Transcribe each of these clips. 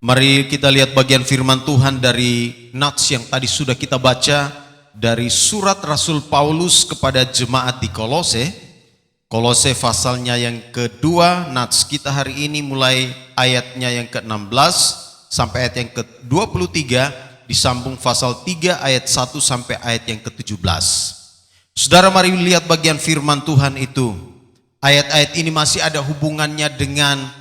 Mari kita lihat bagian firman Tuhan dari nats yang tadi sudah kita baca dari surat Rasul Paulus kepada jemaat di Kolose. Kolose pasalnya yang kedua, nats kita hari ini mulai ayatnya yang ke-16 sampai ayat yang ke-23, disambung pasal 3 ayat 1 sampai ayat yang ke-17. Saudara, mari lihat bagian firman Tuhan itu. Ayat-ayat ini masih ada hubungannya dengan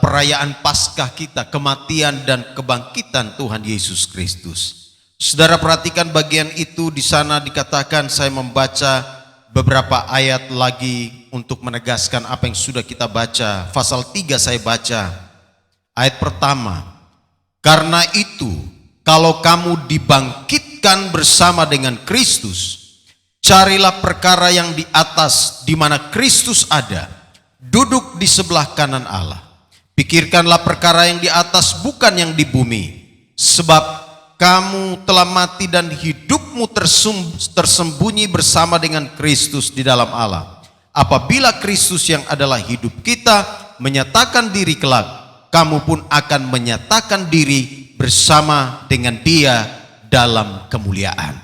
perayaan Paskah kita, kematian dan kebangkitan Tuhan Yesus Kristus. Saudara perhatikan bagian itu, di sana dikatakan, saya membaca beberapa ayat lagi untuk menegaskan apa yang sudah kita baca. Pasal 3 saya baca. Ayat pertama, karena itu kalau kamu dibangkitkan bersama dengan Kristus, carilah perkara yang di atas, di mana Kristus ada, duduk di sebelah kanan Allah. Pikirkanlah perkara yang di atas, bukan yang di bumi. Sebab kamu telah mati dan hidupmu tersembunyi bersama dengan Kristus di dalam Allah. Apabila Kristus yang adalah hidup kita menyatakan diri kelak, kamu pun akan menyatakan diri bersama dengan Dia dalam kemuliaan.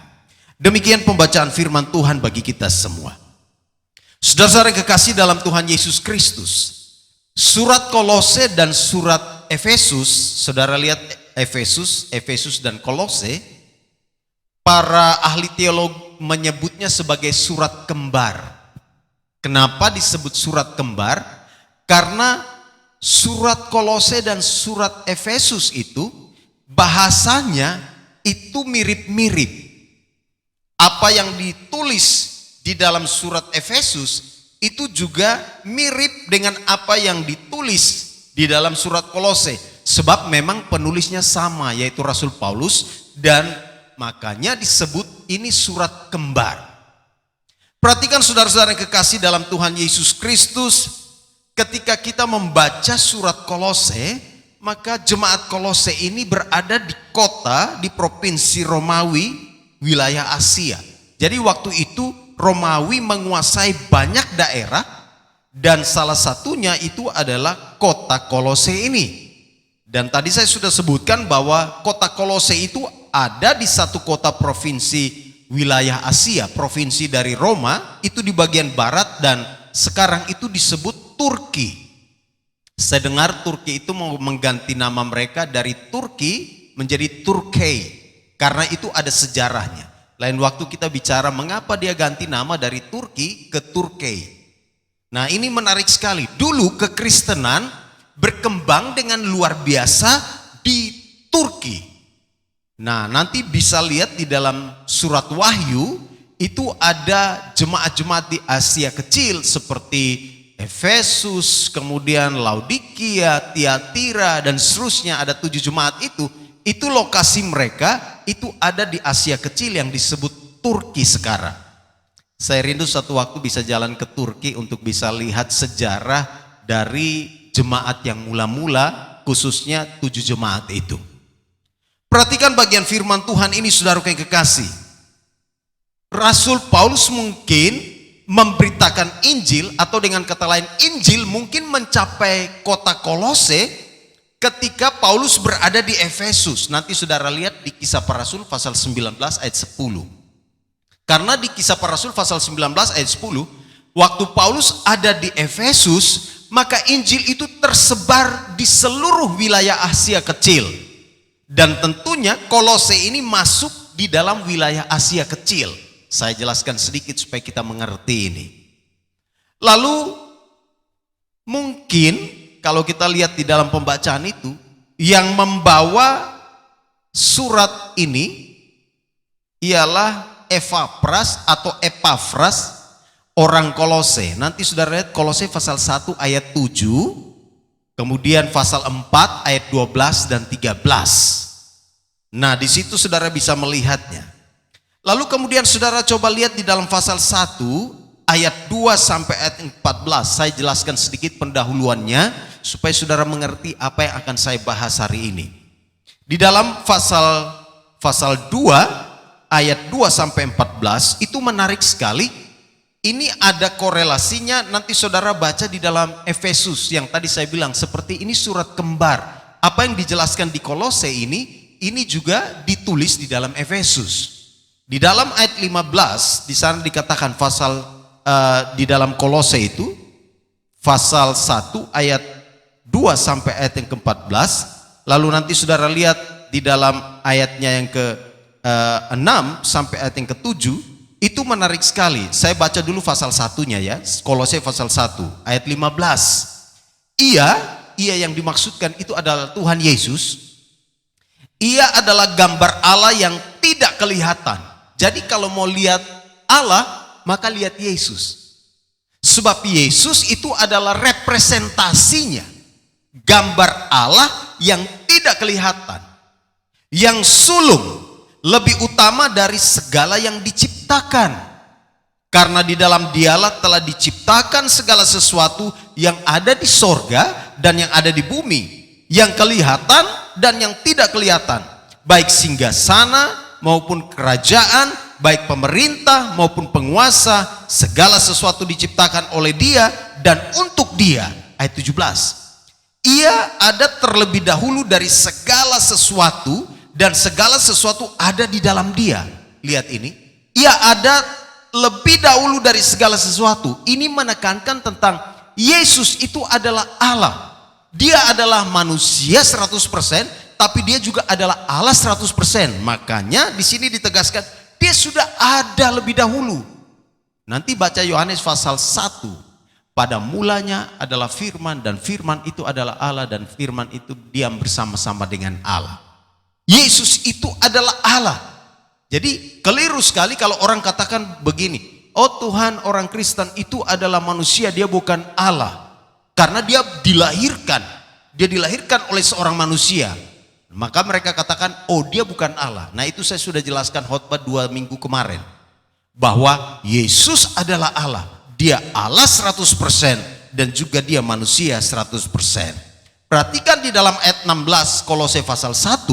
Demikian pembacaan firman Tuhan bagi kita semua. Saudara-saudara yang kekasih dalam Tuhan Yesus Kristus, surat Kolose dan surat Efesus, saudara lihat Efesus dan Kolose, para ahli teolog menyebutnya sebagai surat kembar. Kenapa disebut surat kembar? Karena surat Kolose dan surat Efesus itu bahasanya itu mirip-mirip. Apa yang ditulis di dalam surat Efesus itu juga mirip dengan apa yang ditulis di dalam surat Kolose. Sebab memang penulisnya sama, yaitu Rasul Paulus, dan makanya disebut ini surat kembar. Perhatikan saudara-saudara yang kekasih dalam Tuhan Yesus Kristus, ketika kita membaca surat Kolose, maka jemaat Kolose ini berada di kota, di provinsi Romawi, wilayah Asia. Jadi waktu itu Romawi menguasai banyak daerah, dan salah satunya itu adalah kota Kolose ini. Dan tadi saya sudah sebutkan bahwa kota Kolose itu ada di satu kota provinsi wilayah Asia, provinsi dari Roma, itu di bagian barat, dan sekarang itu disebut Turki. Saya dengar Turki itu mau mengganti nama mereka dari Turki menjadi Turkey, karena itu ada sejarahnya. Lain waktu kita bicara mengapa dia ganti nama dari Turki ke Turkey. Nah, ini menarik sekali. Dulu kekristenan berkembang dengan luar biasa di Turki. Nah, nanti bisa lihat di dalam surat Wahyu, itu ada jemaat-jemaat di Asia kecil seperti Efesus, kemudian Laodikia, Tiatira, dan seterusnya. Ada 7 jemaat itu lokasi mereka itu ada di Asia kecil yang disebut Turki sekarang. Saya rindu satu waktu bisa jalan ke Turki untuk bisa lihat sejarah dari jemaat yang mula-mula, khususnya 7 jemaat itu. Perhatikan bagian firman Tuhan ini, saudara yang kekasih. Rasul Paulus mungkin memberitakan Injil, atau dengan kata lain Injil mungkin mencapai kota Kolose ketika Paulus berada di Efesus. Nanti saudara lihat di Kisah Para Rasul pasal 19 ayat 10. Karena di Kisah Para Rasul pasal 19 ayat 10, waktu Paulus ada di Efesus, maka Injil itu tersebar di seluruh wilayah Asia kecil. Dan tentunya Kolose ini masuk di dalam wilayah Asia kecil. Saya jelaskan sedikit supaya kita mengerti ini. Lalu mungkin kalau kita lihat di dalam pembacaan itu, yang membawa surat ini ialah Epafras, orang Kolose. Nanti saudara lihat Kolose pasal 1 ayat 7, kemudian pasal 4 ayat 12 dan 13. Nah, di situ saudara bisa melihatnya. Lalu kemudian saudara coba lihat di dalam pasal 1 ayat 2 sampai ayat 14. Saya jelaskan sedikit pendahuluannya supaya saudara mengerti apa yang akan saya bahas hari ini. Di dalam pasal 2 ayat 2 sampai 14 itu menarik sekali. Ini ada korelasinya, nanti saudara baca di dalam Efesus yang tadi saya bilang seperti ini surat kembar. apa yang dijelaskan di Kolose ini juga ditulis di dalam Efesus. Di dalam ayat 15 di sana dikatakan di dalam Kolose itu pasal 1 ayat 2 sampai ayat yang ke-14. Lalu nanti saudara lihat di dalam ayatnya yang ke-6 sampai ayat yang ke-7, itu menarik sekali. Saya baca dulu pasal 1-nya ya, Kolose pasal 1 ayat 15. Ia yang dimaksudkan itu adalah Tuhan Yesus. Ia adalah gambar Allah yang tidak kelihatan. Jadi kalau mau lihat Allah, maka lihat Yesus. Sebab Yesus itu adalah representasinya, gambar Allah yang tidak kelihatan, yang sulung, lebih utama dari segala yang diciptakan. Karena di dalam Dialah telah diciptakan segala sesuatu yang ada di sorga dan yang ada di bumi, yang kelihatan dan yang tidak kelihatan, baik singgasana maupun kerajaan, baik pemerintah maupun penguasa, segala sesuatu diciptakan oleh Dia dan untuk Dia. Ayat 17. Ia ada terlebih dahulu dari segala sesuatu dan segala sesuatu ada di dalam Dia. Lihat ini. Ia ada lebih dahulu dari segala sesuatu. Ini menekankan tentang Yesus itu adalah Allah. Dia adalah manusia 100%, tapi dia juga adalah Allah 100%. Makanya di sini ditegaskan dia sudah ada lebih dahulu. Nanti baca Yohanes pasal 1. Pada mulanya adalah firman dan firman itu adalah Allah dan firman itu diam bersama-sama dengan Allah. Yesus itu adalah Allah. Jadi keliru sekali kalau orang katakan begini, oh Tuhan, orang Kristen itu adalah manusia, dia bukan Allah. Karena dia dilahirkan oleh seorang manusia. Maka mereka katakan, oh dia bukan Allah. Nah itu saya sudah jelaskan khotbah 2 minggu kemarin. Bahwa Yesus adalah Allah. Dia Allah 100% dan juga dia manusia 100%. Perhatikan di dalam ayat 16 Kolose pasal 1.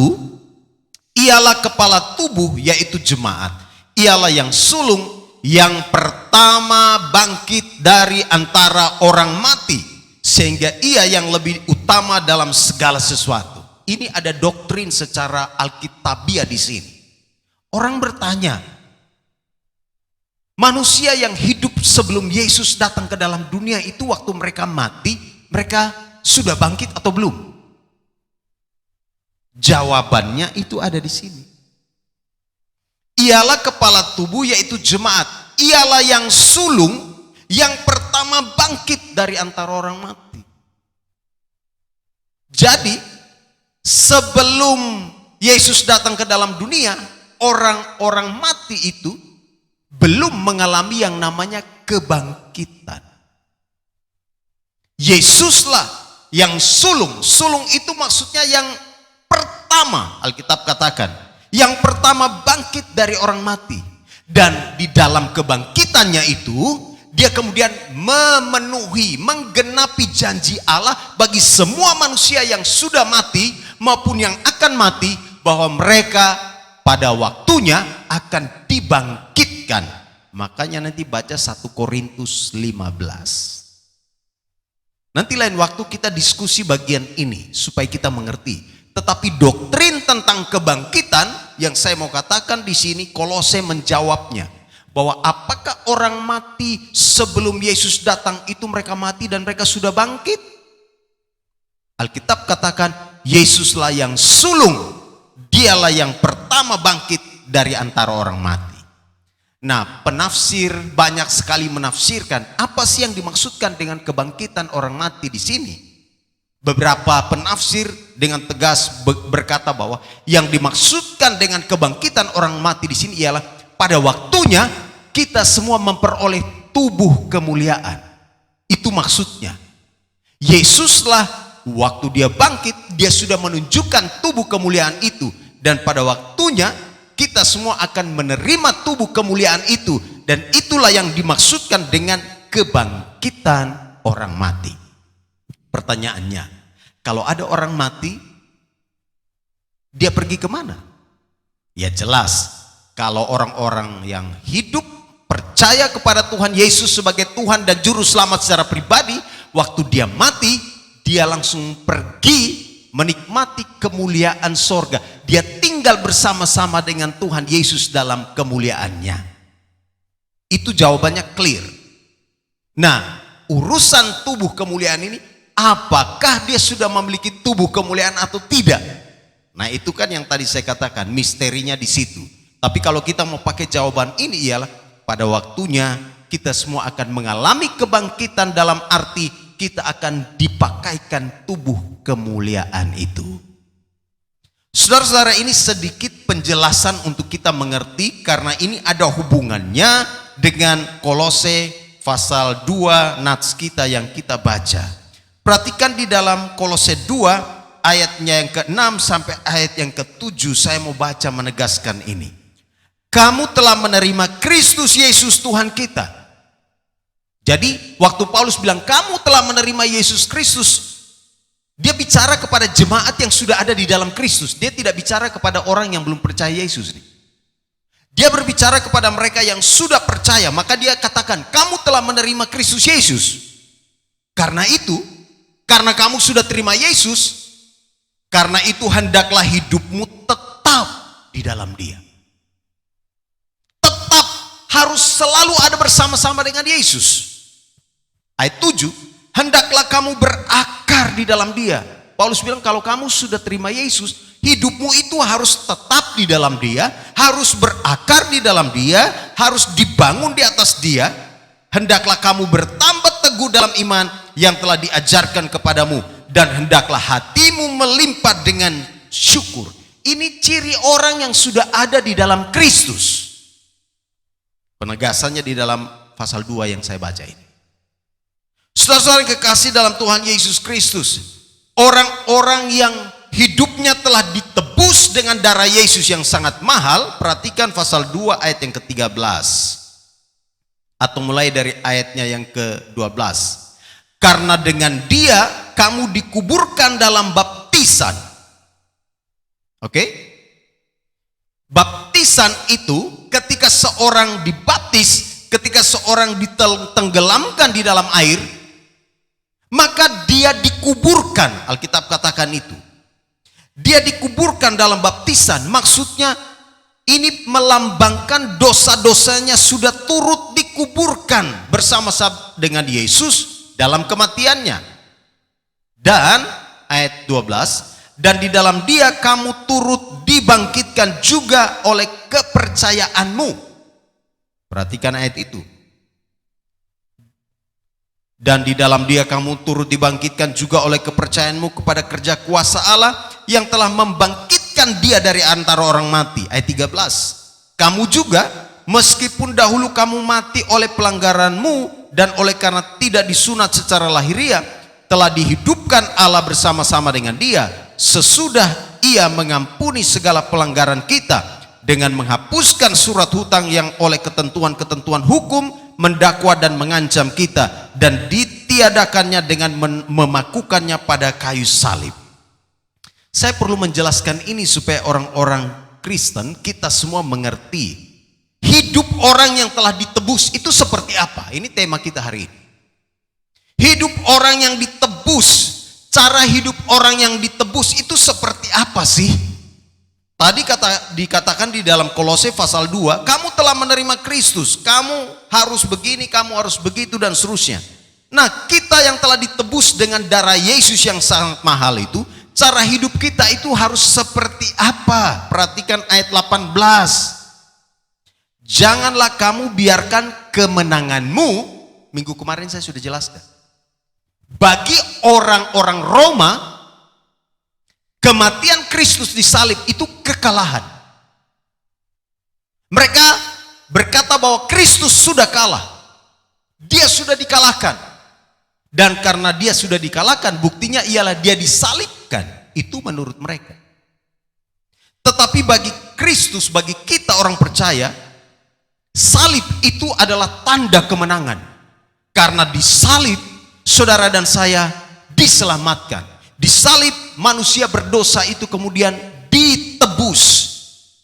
Ialah kepala tubuh yaitu jemaat. Ialah yang sulung yang pertama bangkit dari antara orang mati. Sehingga ia yang lebih utama dalam segala sesuatu. Ini ada doktrin secara alkitabiah di sini. Orang bertanya, manusia yang hidup sebelum Yesus datang ke dalam dunia itu waktu mereka mati, mereka sudah bangkit atau belum? Jawabannya itu ada di sini. Ialah kepala tubuh yaitu jemaat. Ialah yang sulung yang pertama bangkit dari antara orang mati. Jadi sebelum Yesus datang ke dalam dunia, orang-orang mati itu belum mengalami yang namanya kebangkitan. Yesuslah yang sulung. Sulung itu maksudnya yang pertama, Alkitab katakan. Yang pertama bangkit dari orang mati. Dan di dalam kebangkitannya itu, dia kemudian menggenapi janji Allah bagi semua manusia yang sudah mati maupun yang akan mati, bahwa mereka pada waktunya akan dibangkitkan. Makanya nanti baca 1 Korintus 15. Nanti lain waktu kita diskusi bagian ini supaya kita mengerti. Tetapi doktrin tentang kebangkitan yang saya mau katakan di sini Kolose menjawabnya. Bahwa apakah orang mati sebelum Yesus datang itu mereka mati dan mereka sudah bangkit? Alkitab katakan Yesuslah yang sulung, dialah yang pertama bangkit dari antara orang mati. Nah, penafsir banyak sekali menafsirkan apa sih yang dimaksudkan dengan kebangkitan orang mati di sini. Beberapa penafsir dengan tegas berkata bahwa yang dimaksudkan dengan kebangkitan orang mati di sini ialah pada waktunya kita semua memperoleh tubuh kemuliaan. Itu maksudnya. Yesuslah waktu dia bangkit, dia sudah menunjukkan tubuh kemuliaan itu. Dan pada waktunya kita semua akan menerima tubuh kemuliaan itu. Dan itulah yang dimaksudkan dengan kebangkitan orang mati. Pertanyaannya, kalau ada orang mati, dia pergi kemana? Ya jelas, kalau orang-orang yang hidup percaya kepada Tuhan Yesus sebagai Tuhan dan Juru Selamat secara pribadi, waktu dia mati, dia langsung pergi menikmati kemuliaan sorga. Dia tinggal bersama-sama dengan Tuhan Yesus dalam kemuliaannya. Itu jawabannya clear. Nah, urusan tubuh kemuliaan ini, apakah dia sudah memiliki tubuh kemuliaan atau tidak? Nah, itu kan yang tadi saya katakan, misterinya di situ. Tapi kalau kita mau pakai jawaban ini ialah pada waktunya kita semua akan mengalami kebangkitan, dalam arti kita akan dipakaikan tubuh kemuliaan itu. Saudara-saudara, ini sedikit penjelasan untuk kita mengerti, karena ini ada hubungannya dengan Kolose pasal 2 nats kita yang kita baca. Perhatikan di dalam Kolose 2 ayatnya yang ke-6 sampai ayat yang ke-7, saya mau baca menegaskan ini. Kamu telah menerima Kristus Yesus Tuhan kita. Jadi waktu Paulus bilang kamu telah menerima Yesus Kristus, dia bicara kepada jemaat yang sudah ada di dalam Kristus. Dia tidak bicara kepada orang yang belum percaya Yesus. Dia berbicara kepada mereka yang sudah percaya. Maka dia katakan, kamu telah menerima Kristus Yesus. Karena itu, karena kamu sudah terima Yesus, karena itu hendaklah hidupmu tetap di dalam Dia. Tetap harus selalu ada bersama-sama dengan Yesus. Ayat 7, hendaklah kamu berakar di dalam Dia. Paulus bilang kalau kamu sudah terima Yesus, hidupmu itu harus tetap di dalam Dia, harus berakar di dalam Dia, harus dibangun di atas Dia. Hendaklah kamu bertambah teguh dalam iman yang telah diajarkan kepadamu, dan hendaklah hatimu melimpah dengan syukur. Ini ciri orang yang sudah ada di dalam Kristus. Penegasannya di dalam pasal 2 yang saya baca ini. Saudara-saudara yang kekasih dalam Tuhan Yesus Kristus, orang-orang yang hidupnya telah ditebus dengan darah Yesus yang sangat mahal, perhatikan pasal 2 ayat yang ke-13. Atau mulai dari ayatnya yang ke-12. Karena dengan Dia kamu dikuburkan dalam baptisan. Oke? Baptisan itu ketika seorang dibaptis, ketika seorang ditenggelamkan di dalam air, maka dia dikuburkan. Alkitab katakan itu. Dia dikuburkan dalam baptisan. Maksudnya ini melambangkan dosa-dosanya sudah turut dikuburkan bersama-sama dengan Yesus dalam kematiannya. Dan ayat 12, dan di dalam Dia kamu turut dibangkitkan juga oleh kepercayaanmu. Perhatikan ayat itu. Dan di dalam Dia kamu turut dibangkitkan juga oleh kepercayaanmu kepada kerja kuasa Allah yang telah membangkitkan Dia dari antara orang mati. Ayat 13. Kamu juga meskipun dahulu kamu mati oleh pelanggaranmu dan oleh karena tidak disunat secara lahiriah, telah dihidupkan Allah bersama-sama dengan Dia sesudah Ia mengampuni segala pelanggaran kita dengan menghapuskan surat hutang yang oleh ketentuan-ketentuan hukum mendakwa dan mengancam kita, dan ditiadakannya dengan memakukannya pada kayu salib. Saya perlu menjelaskan ini supaya orang-orang Kristen, kita semua mengerti hidup orang yang telah ditebus itu seperti apa. Ini tema kita hari ini. Hidup orang yang ditebus, cara hidup orang yang ditebus itu seperti apa sih? Tadi dikatakan di dalam Kolose pasal 2, kamu telah menerima Kristus, kamu harus begini, kamu harus begitu, dan seterusnya. Nah, kita yang telah ditebus dengan darah Yesus yang sangat mahal itu, cara hidup kita itu harus seperti apa? Perhatikan ayat 18. Janganlah kamu biarkan kemenanganmu, minggu kemarin saya sudah jelaskan. Bagi orang-orang Roma, kematian Kristus di salib itu kekalahan. Mereka berkata bahwa Kristus sudah kalah. Dia sudah dikalahkan. Dan karena dia sudah dikalahkan, buktinya ialah dia disalibkan. Itu menurut mereka. Tetapi bagi Kristus, bagi kita orang percaya, salib itu adalah tanda kemenangan. Karena di salib, saudara dan saya diselamatkan. Di salib manusia berdosa itu kemudian ditebus.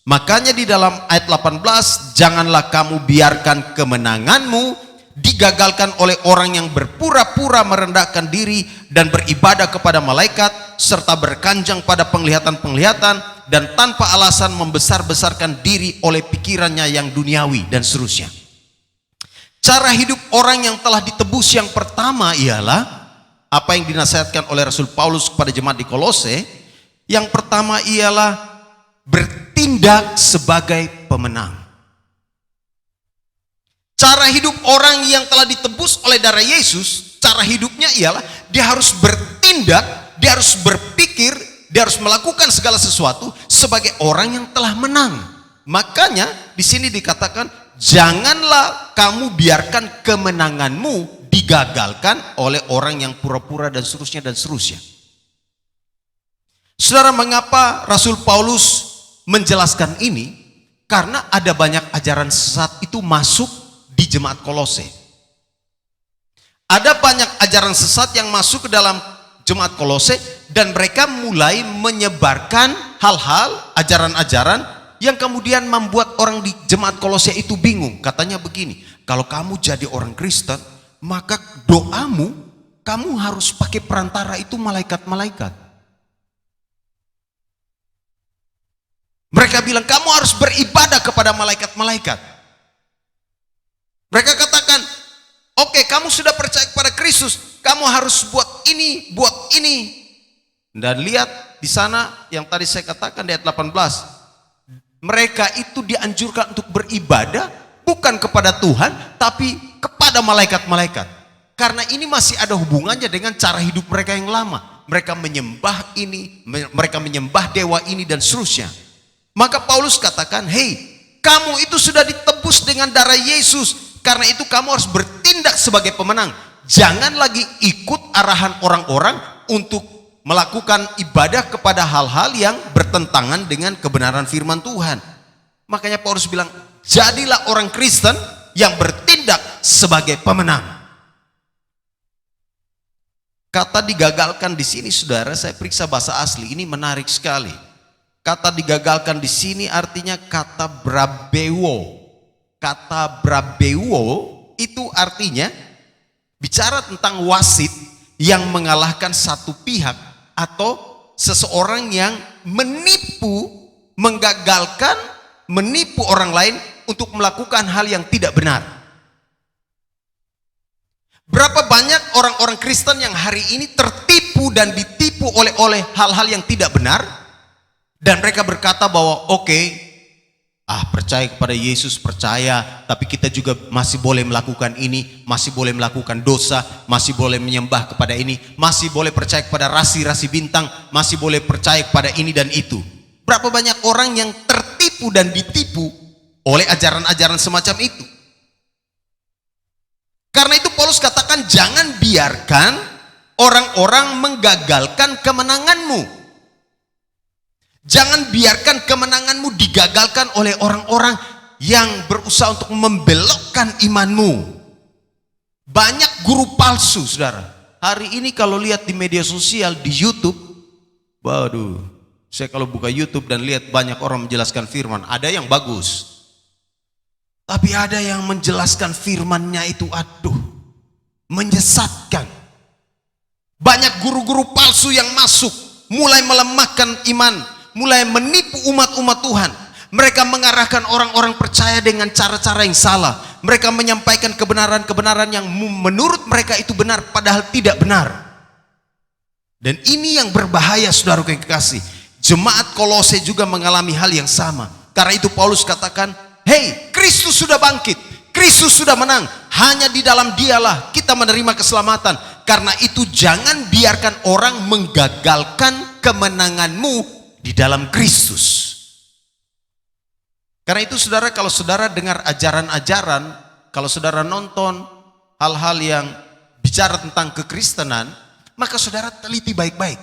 Makanya di dalam ayat 18, janganlah kamu biarkan kemenanganmu digagalkan oleh orang yang berpura-pura merendahkan diri dan beribadah kepada malaikat, serta berkanjang pada penglihatan-penglihatan, dan tanpa alasan membesar-besarkan diri oleh pikirannya yang duniawi, dan seterusnya. Cara hidup orang yang telah ditebus yang pertama ialah apa yang dinasihatkan oleh Rasul Paulus kepada jemaat di Kolose. Yang pertama ialah bertindak sebagai pemenang. Cara hidup orang yang telah ditebus oleh darah Yesus, cara hidupnya ialah dia harus bertindak, dia harus berpikir, dia harus melakukan segala sesuatu sebagai orang yang telah menang. Makanya di sini dikatakan, janganlah kamu biarkan kemenanganmu digagalkan oleh orang yang pura-pura dan seterusnya dan seterusnya. Saudara, mengapa Rasul Paulus menjelaskan ini? Karena ada banyak ajaran sesat itu masuk di jemaat Kolose. Ada banyak ajaran sesat yang masuk ke dalam jemaat Kolose, dan mereka mulai menyebarkan hal-hal, ajaran-ajaran yang kemudian membuat orang di jemaat Kolose itu bingung. Katanya begini, kalau kamu jadi orang Kristen, maka doamu, kamu harus pakai perantara itu malaikat-malaikat. Mereka bilang kamu harus beribadah kepada malaikat-malaikat. Mereka katakan, oke, kamu sudah percaya kepada Kristus, kamu harus buat ini, buat ini. Dan lihat di sana yang tadi saya katakan di ayat 18. Mereka itu dianjurkan untuk beribadah bukan kepada Tuhan, tapi kepada malaikat-malaikat. Karena ini masih ada hubungannya dengan cara hidup mereka yang lama. Mereka menyembah ini, mereka menyembah dewa ini dan seterusnya. Maka Paulus katakan, hei, kamu itu sudah ditebus dengan darah Yesus. Karena itu kamu harus bertindak sebagai pemenang. Jangan lagi ikut arahan orang-orang untuk melakukan ibadah kepada hal-hal yang bertentangan dengan kebenaran firman Tuhan. Makanya Paulus bilang, jadilah orang Kristen yang bertindak sebagai pemenang. Kata digagalkan di sini, saudara, saya periksa bahasa asli, ini menarik sekali. Kata digagalkan di sini artinya kata brabewo. Kata brabewo itu artinya bicara tentang wasit yang mengalahkan satu pihak atau seseorang yang menipu, menggagalkan, menipu orang lain untuk melakukan hal yang tidak benar. Berapa banyak orang-orang Kristen yang hari ini tertipu dan ditipu oleh hal-hal yang tidak benar, dan mereka berkata bahwa oke, percaya kepada Yesus, percaya, tapi kita juga masih boleh melakukan ini, masih boleh melakukan dosa, masih boleh menyembah kepada ini, masih boleh percaya kepada rasi-rasi bintang, masih boleh percaya kepada ini dan itu. Berapa banyak orang yang tertipu dan ditipu oleh ajaran-ajaran semacam itu. Karena itu Paulus katakan, jangan biarkan orang-orang menggagalkan kemenanganmu. Jangan biarkan kemenanganmu digagalkan oleh orang-orang yang berusaha untuk membelokkan imanmu. Banyak guru palsu, saudara. Hari ini kalau lihat di media sosial, di YouTube, waduh, saya kalau buka YouTube dan lihat banyak orang menjelaskan firman, ada yang bagus. Tapi ada yang menjelaskan firmannya itu, menyesatkan. Banyak guru-guru palsu yang masuk, mulai melemahkan iman, mulai menipu umat-umat Tuhan. Mereka mengarahkan orang-orang percaya dengan cara-cara yang salah. Mereka menyampaikan kebenaran-kebenaran yang menurut mereka itu benar, padahal tidak benar. Dan ini yang berbahaya, saudara yang kekasih. Jemaat Kolose juga mengalami hal yang sama. Karena itu Paulus katakan, hei, Kristus sudah bangkit, Kristus sudah menang. Hanya di dalam Dialah kita menerima keselamatan. Karena itu jangan biarkan orang menggagalkan kemenanganmu di dalam Kristus. Karena itu saudara, kalau saudara dengar ajaran-ajaran, kalau saudara nonton hal-hal yang bicara tentang kekristenan, maka saudara teliti baik-baik.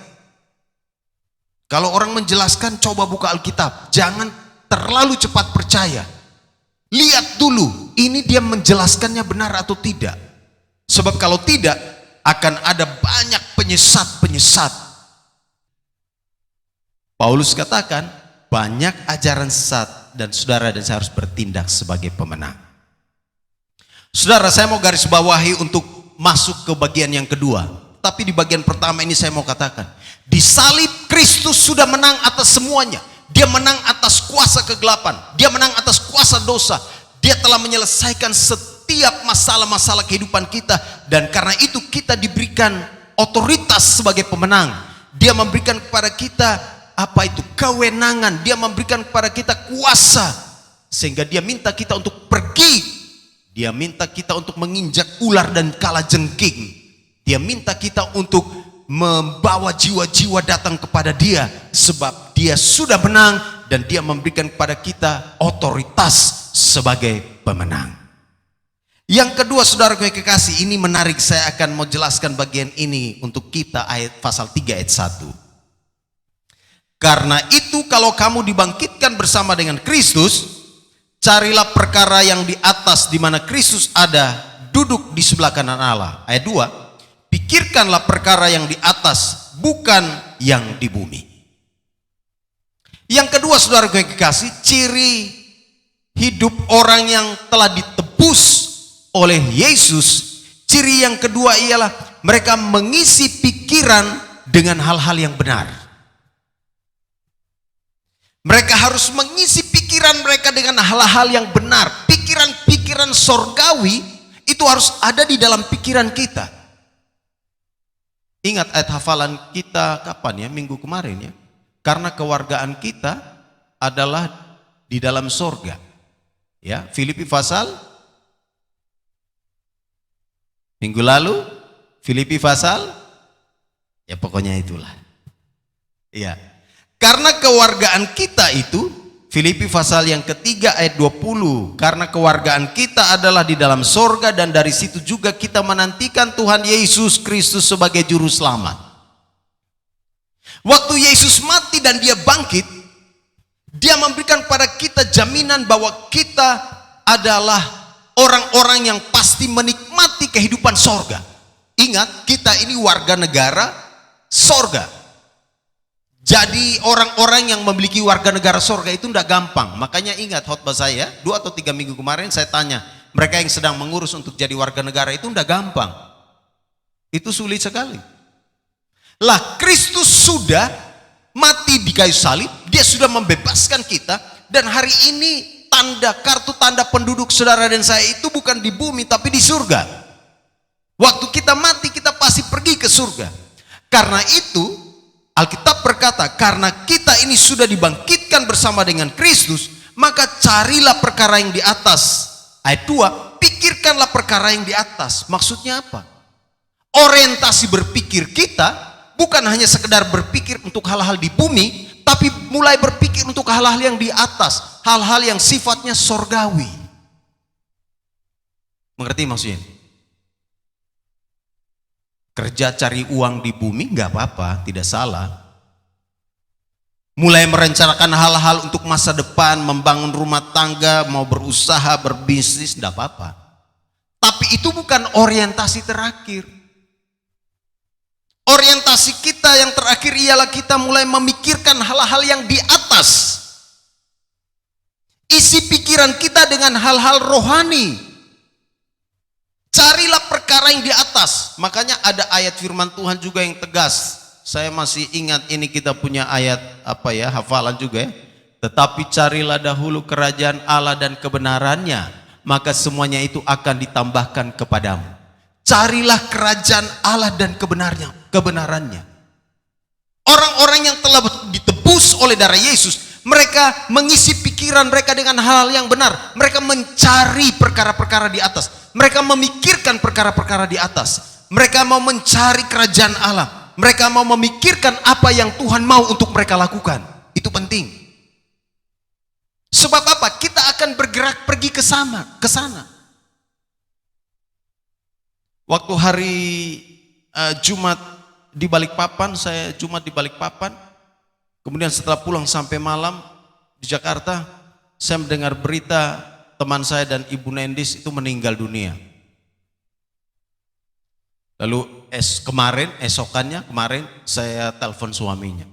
Kalau orang menjelaskan, coba buka Alkitab. Jangan terlalu cepat percaya. Lihat dulu, ini dia menjelaskannya benar atau tidak. Sebab kalau tidak, akan ada banyak penyesat-penyesat. Paulus katakan, banyak ajaran sesat, dan saudara dan saya harus bertindak sebagai pemenang. Saudara, saya mau garis bawahi untuk masuk ke bagian yang kedua. Tapi di bagian pertama ini saya mau katakan, di salib Kristus sudah menang atas semuanya. Dia menang atas kuasa kegelapan, dia menang atas kuasa dosa. Dia telah menyelesaikan setiap masalah-masalah kehidupan kita, dan karena itu kita diberikan otoritas sebagai pemenang. Dia memberikan kepada kita apa itu? Kewenangan. Dia memberikan kepada kita kuasa, sehingga dia minta kita untuk pergi. Dia minta kita untuk menginjak ular dan kalajengking. Dia minta kita untuk membawa jiwa-jiwa datang kepada dia, sebab dia sudah menang dan dia memberikan kepada kita otoritas sebagai pemenang. Yang kedua, saudaraku yang kekasih, ini menarik. Saya akan mau jelaskan bagian ini untuk kita, ayat pasal 3 ayat 1. Karena itu kalau kamu dibangkitkan bersama dengan Kristus, carilah perkara yang di atas, di mana Kristus ada duduk di sebelah kanan Allah. Ayat 2, pikirkanlah perkara yang di atas, bukan yang di bumi. Yang kedua, saudaraku yang kekasih, ciri hidup orang yang telah ditebus oleh Yesus, ciri yang kedua ialah mereka mengisi pikiran dengan hal-hal yang benar. Mereka harus mengisi pikiran mereka dengan hal-hal yang benar. Pikiran-pikiran sorgawi itu harus ada di dalam pikiran kita. Ingat ayat hafalan kita kapan ya? Minggu kemarin ya. Karena kewargaan kita adalah di dalam sorga. Ya, Filipi pasal minggu lalu, Filipi pasal, ya pokoknya itulah. Ya, karena kewargaan kita itu, Filipi pasal yang ketiga ayat 20, karena kewargaan kita adalah di dalam sorga, dan dari situ juga kita menantikan Tuhan Yesus Kristus sebagai juru selamat. Waktu Yesus mati dan dia bangkit, dia memberikan kepada kita jaminan bahwa kita adalah orang-orang yang pasti menikmati kehidupan sorga. Ingat, kita ini warga negara sorga. Jadi orang-orang yang memiliki warga negara sorga itu tidak gampang. Makanya ingat khotbah saya 2 atau 3 minggu kemarin, saya tanya, mereka yang sedang mengurus untuk jadi warga negara itu tidak gampang. Itu sulit sekali. Lah, Kristus sudah mati di kayu salib, dia sudah membebaskan kita, dan hari ini kartu tanda penduduk saudara dan saya itu bukan di bumi tapi di surga. Waktu kita mati kita pasti pergi ke surga. Karena itu Alkitab berkata, karena kita ini sudah dibangkitkan bersama dengan Kristus, maka carilah perkara yang di atas. Ayat 2, pikirkanlah perkara yang di atas. Maksudnya apa? Orientasi berpikir kita bukan hanya sekedar berpikir untuk hal-hal di bumi, tapi mulai berpikir untuk hal-hal yang di atas, hal-hal yang sifatnya sorgawi. Mengerti maksudnya? Kerja cari uang di bumi nggak apa-apa, tidak salah. Mulai merencanakan hal-hal untuk masa depan, membangun rumah tangga, mau berusaha, berbisnis, tidak apa-apa. Tapi itu bukan orientasi terakhir. Orientasi kita yang terakhir ialah kita mulai memikirkan hal-hal yang di atas. Isi pikiran kita dengan hal-hal rohani. Carilah perkara yang di atas. Makanya ada ayat firman Tuhan juga yang tegas. Saya masih ingat ini, kita punya ayat hafalan juga ya. Tetapi carilah dahulu kerajaan Allah dan kebenarannya, maka semuanya itu akan ditambahkan kepadamu. Carilah kerajaan Allah dan kebenarannya. Orang-orang yang telah ditebus oleh darah Yesus, mereka mengisi pikiran mereka dengan hal-hal yang benar. Mereka mencari perkara-perkara di atas. Mereka memikirkan perkara-perkara di atas. Mereka mau mencari kerajaan Allah. Mereka mau memikirkan apa yang Tuhan mau untuk mereka lakukan. Itu penting. Sebab apa? Kita akan bergerak pergi ke sana. Waktu hari Jumat di Balikpapan, saya Jumat di Balikpapan. Kemudian setelah pulang sampai malam di Jakarta, saya mendengar berita teman saya dan Ibu Nendis itu meninggal dunia. Lalu esokannya kemarin saya telepon suaminya.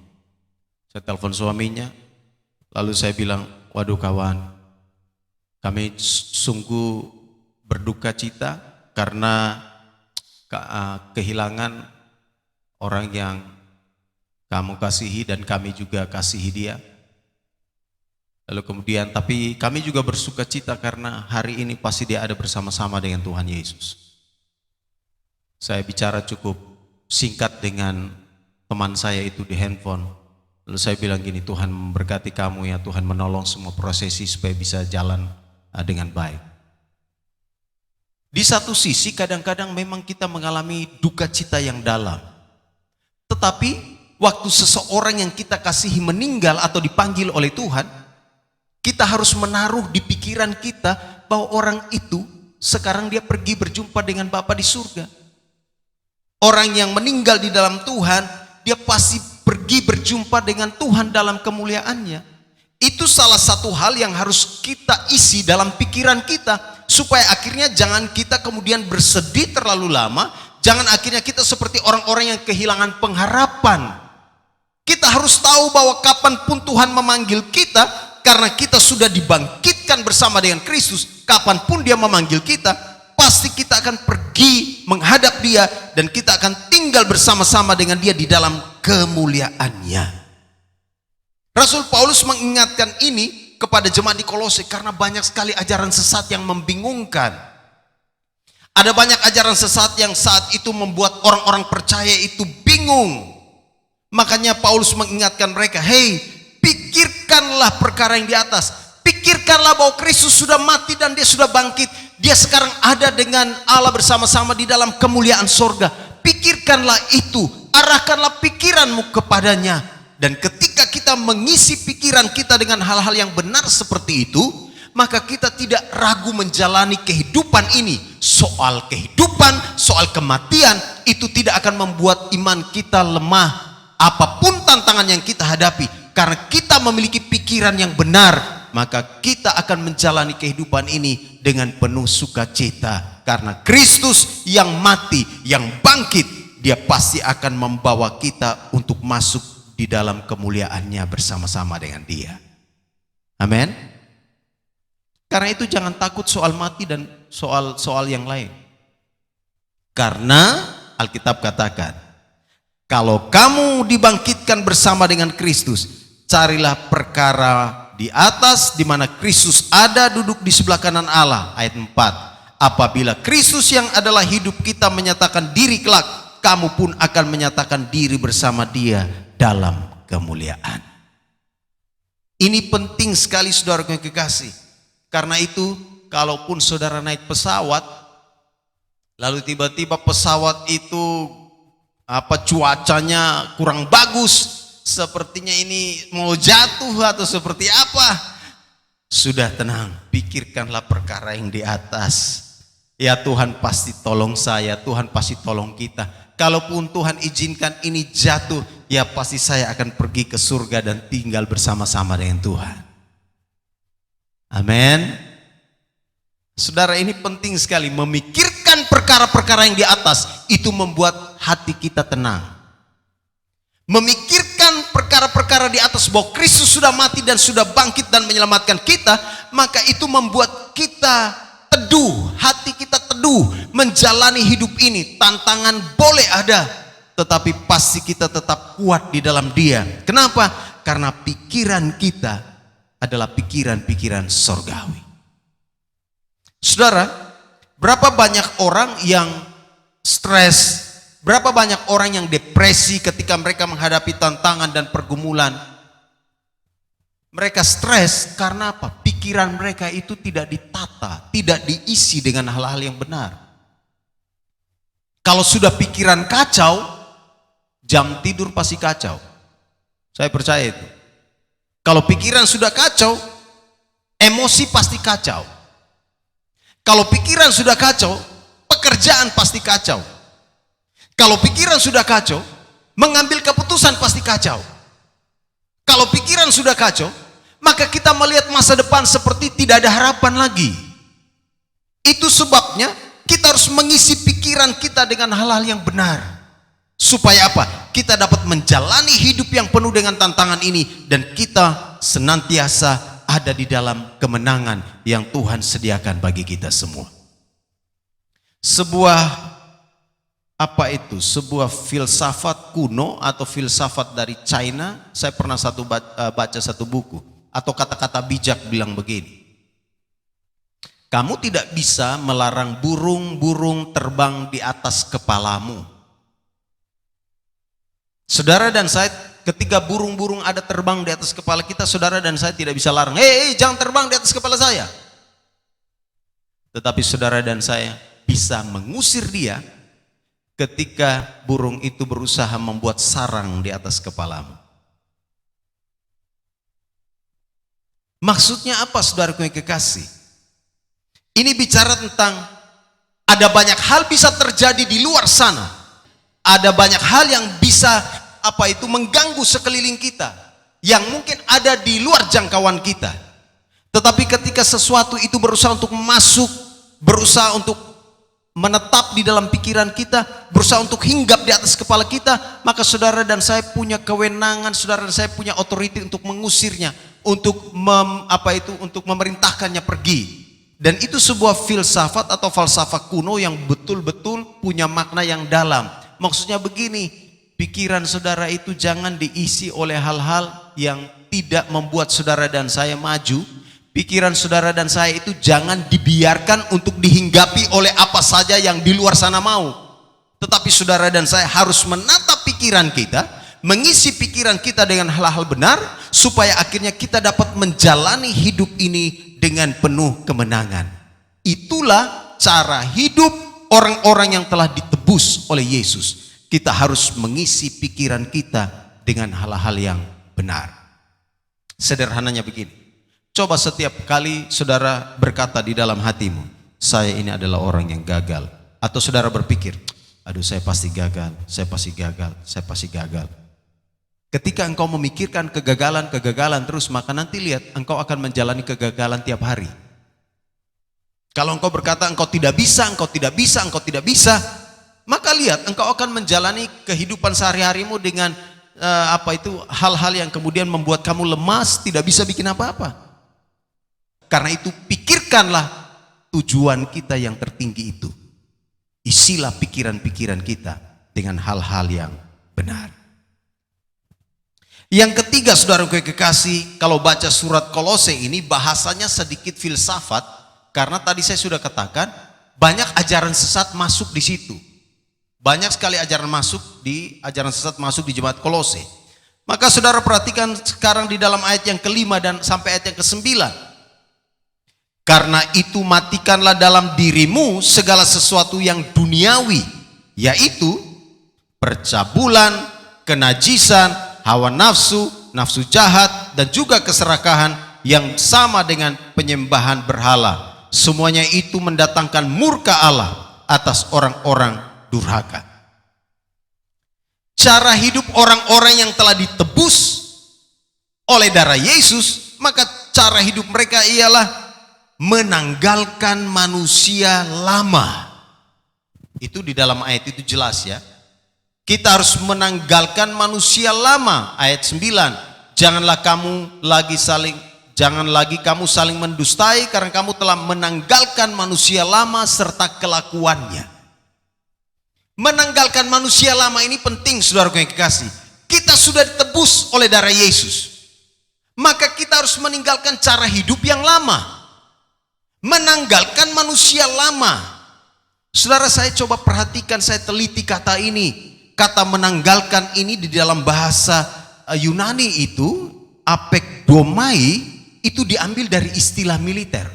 Lalu saya bilang, waduh kawan, kami sungguh berduka cita karena kehilangan orang yang kamu kasihi dan kami juga kasihi dia. Lalu kemudian, tapi kami juga bersuka cita karena hari ini pasti dia ada bersama-sama dengan Tuhan Yesus. Saya bicara cukup singkat dengan teman saya itu di handphone. Lalu saya bilang gini, Tuhan memberkati kamu ya, Tuhan menolong semua prosesi supaya bisa jalan dengan baik. Di satu sisi kadang-kadang memang kita mengalami duka cita yang dalam. Tetapi waktu seseorang yang kita kasihi meninggal atau dipanggil oleh Tuhan, kita harus menaruh di pikiran kita bahwa orang itu sekarang dia pergi berjumpa dengan Bapa di surga. Orang yang meninggal di dalam Tuhan, dia pasti pergi berjumpa dengan Tuhan dalam kemuliaannya. Itu salah satu hal yang harus kita isi dalam pikiran kita, supaya akhirnya jangan kita kemudian bersedih terlalu lama, jangan akhirnya kita seperti orang-orang yang kehilangan pengharapan. Kita harus tahu bahwa kapanpun Tuhan memanggil kita, karena kita sudah dibangkitkan bersama dengan Kristus, kapanpun dia memanggil kita, pasti kita akan pergi menghadap dia dan kita akan tinggal bersama-sama dengan dia di dalam kemuliaannya. Rasul Paulus mengingatkan ini kepada jemaat di Kolose karena banyak sekali ajaran sesat yang membingungkan. Ada banyak ajaran sesat yang saat itu membuat orang-orang percaya itu bingung. Makanya Paulus mengingatkan mereka, "Hei, pikirkanlah perkara yang di atas. Pikirkanlah bahwa Kristus sudah mati dan dia sudah bangkit. Dia sekarang ada dengan Allah bersama-sama di dalam kemuliaan sorga. Pikirkanlah itu, arahkanlah pikiranmu kepadanya." Dan ketika kita mengisi pikiran kita dengan hal-hal yang benar seperti itu, maka kita tidak ragu menjalani kehidupan ini. Soal kehidupan, soal kematian, itu tidak akan membuat iman kita lemah. Apapun tantangan yang kita hadapi, karena kita memiliki pikiran yang benar, maka kita akan menjalani kehidupan ini dengan penuh sukacita. Karena Kristus yang mati, yang bangkit, dia pasti akan membawa kita untuk masuk di dalam kemuliaannya bersama-sama dengan dia. Amin. Karena itu jangan takut soal mati dan soal yang lain. Karena Alkitab katakan, kalau kamu dibangkitkan bersama dengan Kristus, carilah perkara di atas di mana Kristus ada duduk di sebelah kanan Allah. Ayat 4. Apabila Kristus yang adalah hidup kita menyatakan diri kelak, kamu pun akan menyatakan diri bersama dia dalam kemuliaan. Ini penting sekali saudara yang kekasih. Karena itu kalaupun saudara naik pesawat, lalu tiba-tiba pesawat itu cuacanya kurang bagus, sepertinya ini mau jatuh atau seperti apa, sudah tenang, pikirkanlah perkara yang di atas. Ya Tuhan pasti tolong saya, Tuhan pasti tolong kita. Kalaupun Tuhan izinkan ini jatuh, ya pasti saya akan pergi ke surga dan tinggal bersama-sama dengan Tuhan. Amin. Saudara, ini penting sekali memikirkan perkara-perkara yang di atas. Itu membuat hati kita tenang. Memikirkan perkara-perkara di atas bahwa Kristus sudah mati dan sudah bangkit dan menyelamatkan kita, maka itu membuat kita teduh, hati kita teduh menjalani hidup ini. Tantangan boleh ada, tetapi pasti kita tetap kuat di dalam Dia. Kenapa? Karena pikiran kita adalah pikiran-pikiran sorgawi. Saudara, berapa banyak orang yang stres, berapa banyak orang yang depresi ketika mereka menghadapi tantangan dan pergumulan. Mereka stres karena apa? Pikiran mereka itu tidak ditata, tidak diisi dengan hal-hal yang benar. Kalau sudah pikiran kacau, jam tidur pasti kacau. Saya percaya itu. Kalau pikiran sudah kacau, emosi pasti kacau. Kalau pikiran sudah kacau, pekerjaan pasti kacau. Kalau pikiran sudah kacau, mengambil keputusan pasti kacau. Kalau pikiran sudah kacau, maka kita melihat masa depan seperti tidak ada harapan lagi. Itu sebabnya kita harus mengisi pikiran kita dengan hal-hal yang benar. Supaya apa? Kita dapat menjalani hidup yang penuh dengan tantangan ini, dan kita senantiasa ada di dalam kemenangan yang Tuhan sediakan bagi kita semua. sebuah sebuah filsafat kuno atau filsafat dari China. Saya pernah baca satu buku, atau kata-kata bijak bilang begini: kamu tidak bisa melarang burung-burung terbang di atas kepalamu. Saudara dan saya, ketika burung-burung ada terbang di atas kepala kita, saudara dan saya tidak bisa larang, hei jangan terbang di atas kepala saya. Tetapi saudara dan saya bisa mengusir dia ketika burung itu berusaha membuat sarang di atas kepalamu. Maksudnya apa, saudaraku yang kekasih? Ini bicara tentang ada banyak hal bisa terjadi di luar sana. Ada banyak hal yang bisa mengganggu sekeliling kita, yang mungkin ada di luar jangkauan kita. Tetapi ketika sesuatu itu berusaha untuk masuk, berusaha untuk menetap di dalam pikiran kita, berusaha untuk hinggap di atas kepala kita, maka saudara dan saya punya kewenangan, saudara dan saya punya otoriti untuk mengusirnya, untuk untuk memerintahkannya pergi. Dan itu sebuah filsafat atau falsafah kuno yang betul-betul punya makna yang dalam. Maksudnya begini, pikiran saudara itu jangan diisi oleh hal-hal yang tidak membuat saudara dan saya maju. Pikiran saudara dan saya itu jangan dibiarkan untuk dihinggapi oleh apa saja yang di luar sana mau. Tetapi saudara dan saya harus menata pikiran kita, mengisi pikiran kita dengan hal-hal benar, supaya akhirnya kita dapat menjalani hidup ini dengan penuh kemenangan. Itulah cara hidup orang-orang yang telah ditebus oleh Yesus. Kita harus mengisi pikiran kita dengan hal-hal yang benar. Sederhananya begini. Coba setiap kali saudara berkata di dalam hatimu, saya ini adalah orang yang gagal. Atau saudara berpikir, aduh saya pasti gagal, saya pasti gagal, saya pasti gagal. Ketika engkau memikirkan kegagalan terus, maka nanti lihat engkau akan menjalani kegagalan tiap hari. Kalau engkau berkata engkau tidak bisa, engkau tidak bisa, engkau tidak bisa, maka lihat engkau akan menjalani kehidupan sehari-harimu dengan hal-hal yang kemudian membuat kamu lemas, tidak bisa bikin apa-apa. Karena itu pikirkanlah tujuan kita yang tertinggi itu. Isilah pikiran-pikiran kita dengan hal-hal yang benar. Yang ketiga, saudaraku yang kekasih, kalau baca surat Kolose ini bahasanya sedikit filsafat, karena tadi saya sudah katakan banyak ajaran sesat masuk di situ. Banyak sekali ajaran sesat masuk di jemaat Kolose. Maka saudara perhatikan sekarang di dalam ayat yang kelima dan sampai ayat yang ke-9. Karena itu matikanlah dalam dirimu segala sesuatu yang duniawi, yaitu percabulan, kenajisan, hawa nafsu, nafsu jahat, dan juga keserakahan yang sama dengan penyembahan berhala. Semuanya itu mendatangkan murka Allah atas orang-orang durhaka. Cara hidup orang-orang yang telah ditebus oleh darah Yesus, maka cara hidup mereka ialah menanggalkan manusia lama. Itu di dalam ayat itu jelas ya. Kita harus menanggalkan manusia lama. Ayat 9, jangan lagi kamu saling mendustai, karena kamu telah menanggalkan manusia lama serta kelakuannya. Menanggalkan manusia lama ini penting, saudaraku yang kekasih. Kita sudah ditebus oleh darah Yesus, maka kita harus meninggalkan cara hidup yang lama. Menanggalkan manusia lama. Saudara, saya coba perhatikan, saya teliti kata ini. Kata menanggalkan ini di dalam bahasa Yunani itu, apekdomai, itu diambil dari istilah militer.